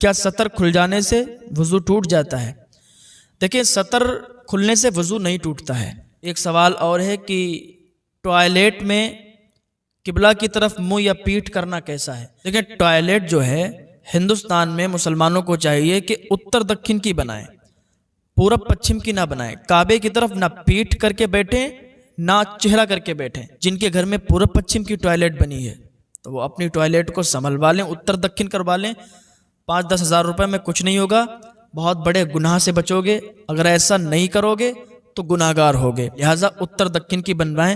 کیا سطر کھل جانے سے وضو ٹوٹ جاتا ہے؟ دیکھیں، سطر کھلنے سے وضو نہیں ٹوٹتا ہے۔ ایک سوال اور ہے کہ ٹوائلٹ میں قبلہ کی طرف منہ یا پیٹھ کرنا کیسا ہے؟ دیکھیں، ٹوائلٹ جو ہے ہندوستان میں مسلمانوں کو چاہیے کہ اتر دکن کی بنائیں، پورب پچھم کی نہ بنائیں۔ کعبے کی طرف نہ پیٹھ کر کے بیٹھیں نہ چہرہ کر کے بیٹھیں۔ جن کے گھر میں پورب پچھم کی ٹوائلٹ بنی ہے تو وہ اپنی ٹوائلٹ کو سنبھلوا لیں، اتر دکن کروا لیں۔ 5-10 ہزار روپے میں کچھ نہیں ہوگا، بہت بڑے گناہ سے بچو گے۔ اگر ایسا نہیں کرو گے تو گناہ گار ہوگے۔ لہٰذا اتر دکن کی بنوائیں،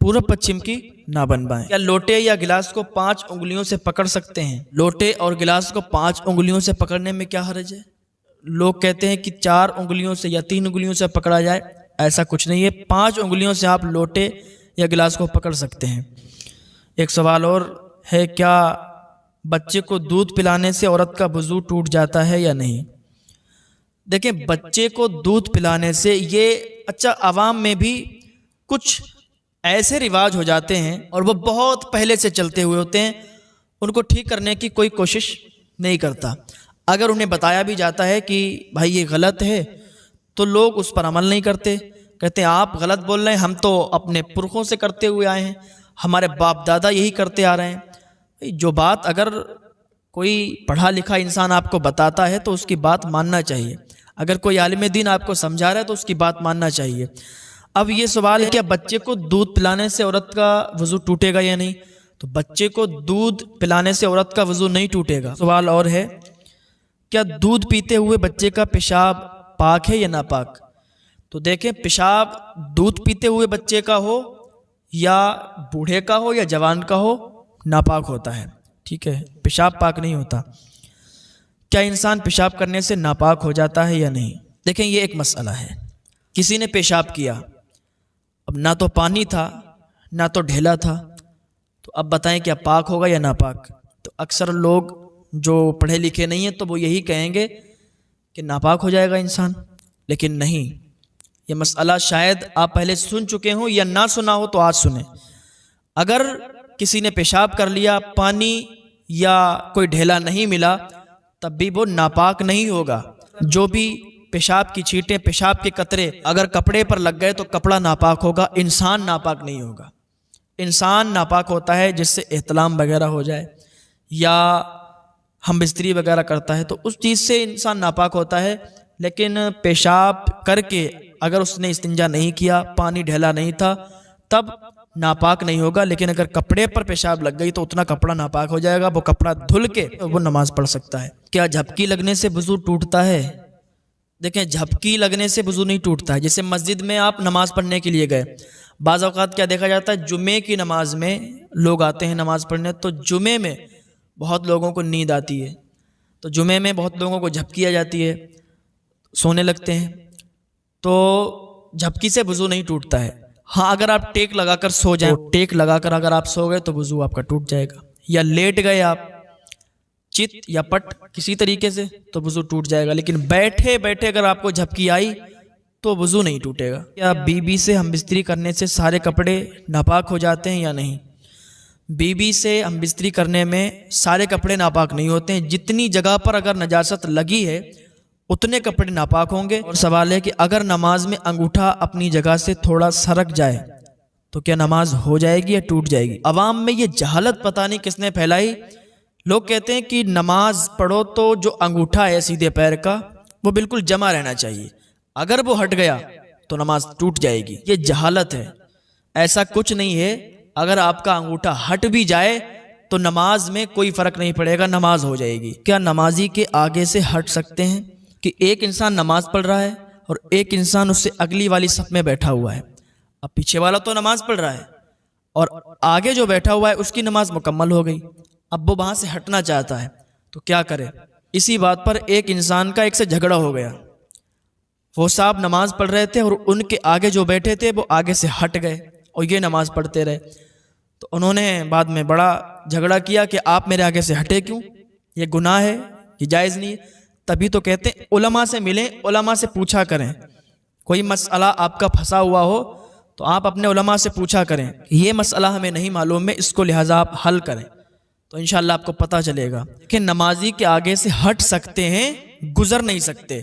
پورب پچھم کی نہ بنوائیں۔ کیا لوٹے یا گلاس کو 5 انگلیوں سے پکڑ سکتے ہیں؟ لوٹے اور گلاس کو 5 انگلیوں سے پکڑنے میں کیا حرج ہے؟ لوگ کہتے ہیں کہ 4 انگلیوں سے یا 3 انگلیوں سے پکڑا جائے، ایسا کچھ نہیں ہے۔ 5 انگلیوں سے آپ لوٹے یا گلاس کو پکڑ سکتے ہیں۔ ایک سوال اور ہے، کیا بچے کو دودھ پلانے سے عورت کا وضو ٹوٹ جاتا ہے یا نہیں؟ دیکھیں، بچے کو دودھ پلانے سے یہ عوام میں بھی کچھ ایسے رواج ہو جاتے ہیں اور وہ بہت پہلے سے چلتے ہوئے ہوتے ہیں، ان کو ٹھیک کرنے کی کوئی کوشش نہیں کرتا۔ اگر انہیں بتایا بھی جاتا ہے کہ بھائی یہ غلط ہے تو لوگ اس پر عمل نہیں کرتے، کہتے ہیں آپ غلط بول رہے ہیں، ہم تو اپنے پرخوں سے کرتے ہوئے آئے ہیں، ہمارے باپ دادا یہی کرتے آ رہے ہیں۔ جو بات اگر کوئی پڑھا لکھا انسان آپ کو بتاتا ہے تو اس کی بات ماننا چاہیے۔ اگر کوئی عالم دین آپ کو سمجھا رہا ہے تو اس کی بات ماننا چاہیے۔ اب یہ سوال ہے، کیا بچے کو دودھ پلانے سے عورت کا وضو ٹوٹے گا یا نہیں؟ تو بچے کو دودھ پلانے سے عورت کا وضو نہیں ٹوٹے گا۔ سوال اور ہے، کیا دودھ پیتے ہوئے بچے کا پیشاب پاک ہے یا ناپاک؟ تو دیکھیں، پیشاب دودھ پیتے ہوئے بچے کا ہو یا بوڑھے کا ہو یا جوان کا ہو، ناپاک ہوتا ہے، ٹھیک ہے، پیشاب پاک نہیں ہوتا۔ کیا انسان پیشاب کرنے سے ناپاک ہو جاتا ہے یا نہیں؟ دیکھیں، یہ ایک مسئلہ ہے۔ کسی نے پیشاب کیا، اب نہ تو پانی تھا نہ تو ڈھیلا تھا، تو اب بتائیں کیا پاک ہوگا یا ناپاک؟ تو اکثر لوگ جو پڑھے لکھے نہیں ہیں تو وہ یہی کہیں گے کہ ناپاک ہو جائے گا انسان، لیکن نہیں۔ یہ مسئلہ شاید آپ پہلے سن چکے ہوں یا نہ سنا ہو تو آج سنیں۔ اگر کسی نے پیشاب کر لیا، پانی یا کوئی ڈھیلا نہیں ملا، تب بھی وہ ناپاک نہیں ہوگا۔ جو بھی پیشاب کی چھینٹیں، پیشاب کے قطرے اگر کپڑے پر لگ گئے تو کپڑا ناپاک ہوگا، انسان ناپاک نہیں ہوگا۔ انسان ناپاک ہوتا ہے جس سے احتلام وغیرہ ہو جائے یا ہم بستری وغیرہ کرتا ہے تو اس چیز سے انسان ناپاک ہوتا ہے، لیکن پیشاب کر کے اگر اس نے استنجا نہیں کیا، پانی ڈھیلا نہیں تھا، تب ناپاک نہیں ہوگا۔ لیکن اگر کپڑے پر پیشاب لگ گئی تو اتنا کپڑا ناپاک ہو جائے گا، وہ کپڑا دھل کے وہ نماز پڑھ سکتا ہے۔ کیا جھپکی لگنے سے وضو ٹوٹتا ہے؟ دیکھیں، جھپکی لگنے سے وضو نہیں ٹوٹتا ہے۔ جیسے مسجد میں آپ نماز پڑھنے کے لیے گئے، بعض اوقات کیا دیکھا جاتا ہے، جمعے کی نماز میں لوگ آتے ہیں نماز پڑھنے، تو جمعے میں بہت لوگوں کو نیند آتی ہے، تو جمعے میں بہت لوگوں کو جھپکی آ جاتی ہے، سونے لگتے ہیں، تو جھپکی سے وضو نہیں ٹوٹتا ہے۔ ہاں، اگر آپ ٹیک لگا کر سو جائیں، ٹیک لگا کر اگر آپ سو گئے تو وضو آپ کا ٹوٹ جائے گا، یا لیٹ گئے آپ چت یا پٹ کسی طریقے سے تو وضو ٹوٹ جائے گا، لیکن بیٹھے بیٹھے اگر آپ کو جھپکی آئی تو وضو نہیں ٹوٹے گا۔ کیا بیوی سے ہم بستری کرنے سے سارے کپڑے ناپاک ہو جاتے ہیں یا نہیں؟ بیوی سے ہم بستری کرنے میں سارے کپڑے ناپاک نہیں ہوتے ہیں، جتنی جگہ پر اگر نجاست لگی ہے اتنے کپڑے ناپاک ہوں گے۔ اور سوال ہے کہ اگر نماز میں انگوٹھا اپنی جگہ سے تھوڑا سرک جائے تو کیا نماز ہو جائے گی یا ٹوٹ جائے گی؟ عوام میں یہ جہالت پتہ نہیں کس نے پھیلائی، لوگ کہتے ہیں کہ نماز پڑھو تو جو انگوٹھا ہے سیدھے پیر کا وہ بالکل جمع رہنا چاہیے، اگر وہ ہٹ گیا تو نماز ٹوٹ جائے گی۔ یہ جہالت ہے، ایسا کچھ نہیں ہے۔ اگر آپ کا انگوٹھا ہٹ بھی جائے تو نماز میں کوئی فرق نہیں پڑے گا، نماز ہو جائے گی۔ کیا نمازی کے آگے سے ہٹ سکتے ہیں؟ کہ ایک انسان نماز پڑھ رہا ہے اور ایک انسان اس سے اگلی والی صف میں بیٹھا ہوا ہے، اب پیچھے والا تو نماز پڑھ رہا ہے اور آگے جو بیٹھا ہوا ہے اس کی نماز مکمل ہو گئی، اب وہ وہاں سے ہٹنا چاہتا ہے تو کیا کرے؟ اسی بات پر ایک انسان کا ایک سے جھگڑا ہو گیا، وہ صاحب نماز پڑھ رہے تھے اور ان کے آگے جو بیٹھے تھے وہ آگے سے ہٹ گئے اور یہ نماز پڑھتے رہے، تو انہوں نے بعد میں بڑا جھگڑا کیا کہ آپ میرے آگے سے ہٹے کیوں، یہ گناہ ہے، یہ جائز نہیں ہے۔ تبھی تو کہتے ہیں علماء سے ملیں، علماء سے پوچھا کریں، کوئی مسئلہ آپ کا پھنسا ہوا ہو تو آپ اپنے علماء سے پوچھا کریں، یہ مسئلہ ہمیں نہیں معلوم ہے، اس کو لہٰذا آپ حل کریں۔ تو انشاءاللہ آپ کو پتہ چلے گا کہ نمازی کے آگے سے ہٹ سکتے ہیں، گزر نہیں سکتے۔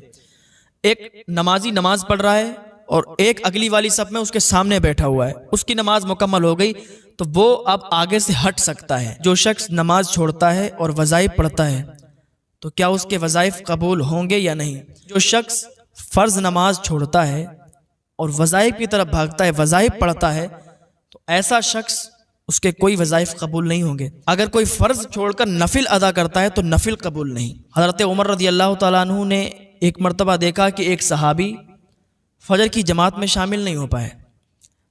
ایک نمازی نماز پڑھ رہا ہے اور ایک اگلی والی صف میں اس کے سامنے بیٹھا ہوا ہے، اس کی نماز مکمل ہو گئی تو وہ اب آگے سے ہٹ سکتا ہے۔ جو شخص نماز چھوڑتا ہے اور وظائف پڑھتا ہے تو کیا اس کے وظائف قبول ہوں گے یا نہیں؟ جو شخص فرض نماز چھوڑتا ہے اور وظائف کی طرف بھاگتا ہے، وظائف پڑھتا ہے، تو ایسا شخص، اس کے کوئی وظائف قبول نہیں ہوں گے۔ اگر کوئی فرض چھوڑ کر نفل ادا کرتا ہے تو نفل قبول نہیں۔ حضرت عمر رضی اللہ تعالیٰ عنہ نے ایک مرتبہ دیکھا کہ ایک صحابی فجر کی جماعت میں شامل نہیں ہو پائے،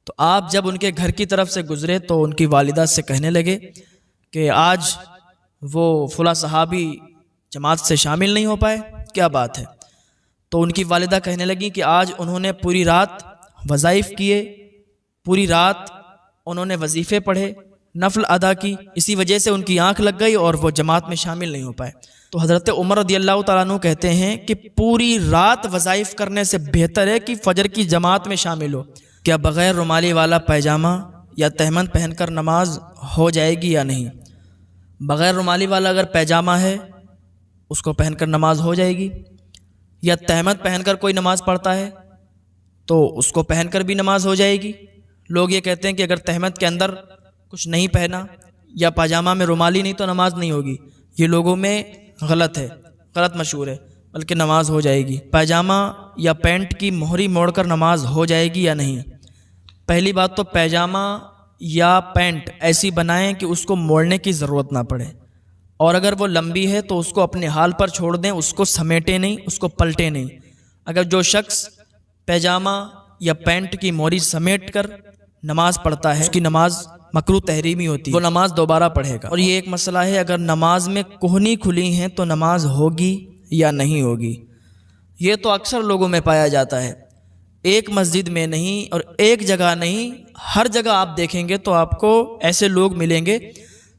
تو آپ جب ان کے گھر کی طرف سے گزرے تو ان کی والدہ سے کہنے لگے کہ آج وہ فلاں صحابی جماعت سے شامل نہیں ہو پائے، کیا بات ہے؟ تو ان کی والدہ کہنے لگی کہ آج انہوں نے پوری رات وظائف کیے، پوری رات انہوں نے وظیفے پڑھے، نفل ادا کی، اسی وجہ سے ان کی آنکھ لگ گئی اور وہ جماعت میں شامل نہیں ہو پائے۔ تو حضرت عمر رضی اللہ تعالیٰ عنہ کہتے ہیں کہ پوری رات وظائف کرنے سے بہتر ہے کہ فجر کی جماعت میں شامل ہو۔ کیا بغیر رومالی والا پیجامہ یا تہمد پہن کر نماز ہو جائے گی یا نہیں؟ بغیر رومالی والا اگر پیجامہ ہے اس کو پہن کر نماز ہو جائے گی، یا تہمد پہن کر کوئی نماز پڑھتا ہے تو اس کو پہن کر بھی نماز ہو جائے گی۔ لوگ یہ کہتے ہیں کہ اگر تہمد کے اندر کچھ نہیں پہنا یا پاجامہ میں رومالی نہیں تو نماز نہیں ہوگی، یہ لوگوں میں غلط ہے، غلط مشہور ہے، بلکہ نماز ہو جائے گی۔ پاجامہ یا پینٹ کی مہری موڑ کر نماز ہو جائے گی یا نہیں؟ پہلی بات تو پیجامہ یا پینٹ ایسی بنائیں کہ اس کو موڑنے کی ضرورت نہ پڑے، اور اگر وہ لمبی ہے تو اس کو اپنے حال پر چھوڑ دیں، اس کو سمیٹیں نہیں، اس کو پلٹیں نہیں۔ اگر جو شخص پیجامہ یا پینٹ کی موری سمیٹ کر نماز پڑھتا ہے اس کی نماز مکروہ تحریمی ہوتی ہے، وہ نماز دوبارہ پڑھے گا۔ اور یہ ایک مسئلہ ہے، اگر نماز میں کوہنی کھلی ہیں تو نماز ہوگی یا نہیں ہوگی؟ یہ تو اکثر لوگوں میں پایا جاتا ہے، ایک مسجد میں نہیں اور ایک جگہ نہیں، ہر جگہ آپ دیکھیں گے تو آپ کو ایسے لوگ ملیں گے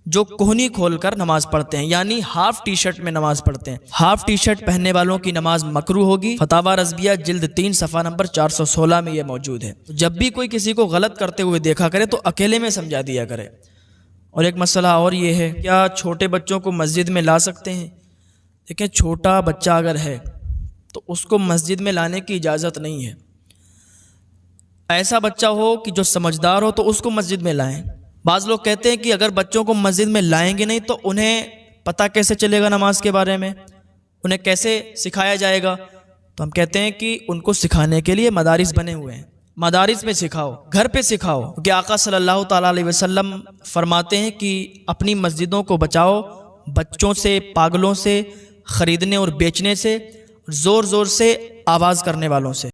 جو کوہنی کھول کر نماز پڑھتے ہیں، یعنی ہاف ٹی شرٹ میں نماز پڑھتے ہیں۔ ہاف ٹی شرٹ پہننے والوں کی نماز مکروہ ہوگی۔ فتاوی رضویہ جلد 3 صفحہ نمبر 416 میں یہ موجود ہے۔ جب بھی کوئی کسی کو غلط کرتے ہوئے دیکھا کرے تو اکیلے میں سمجھا دیا کرے۔ اور ایک مسئلہ اور یہ ہے، کیا چھوٹے بچوں کو مسجد میں لا سکتے ہیں؟ دیکھیں، چھوٹا بچہ اگر ہے تو اس کو مسجد میں لانے کی اجازت نہیں ہے۔ ایسا بچہ ہو کہ جو سمجھدار ہو تو اس کو مسجد میں لائیں۔ بعض لوگ کہتے ہیں کہ اگر بچوں کو مسجد میں لائیں گے نہیں تو انہیں پتہ کیسے چلے گا نماز کے بارے میں، انہیں کیسے سکھایا جائے گا؟ تو ہم کہتے ہیں کہ ان کو سکھانے کے لیے مدارس بنے ہوئے ہیں، مدارس میں سکھاؤ، گھر پہ سکھاؤ، کہ آقا صلی اللہ تعالیٰ علیہ وسلم فرماتے ہیں کہ اپنی مسجدوں کو بچاؤ بچوں سے، پاگلوں سے، خریدنے اور بیچنے سے، زور زور سے آواز کرنے والوں سے۔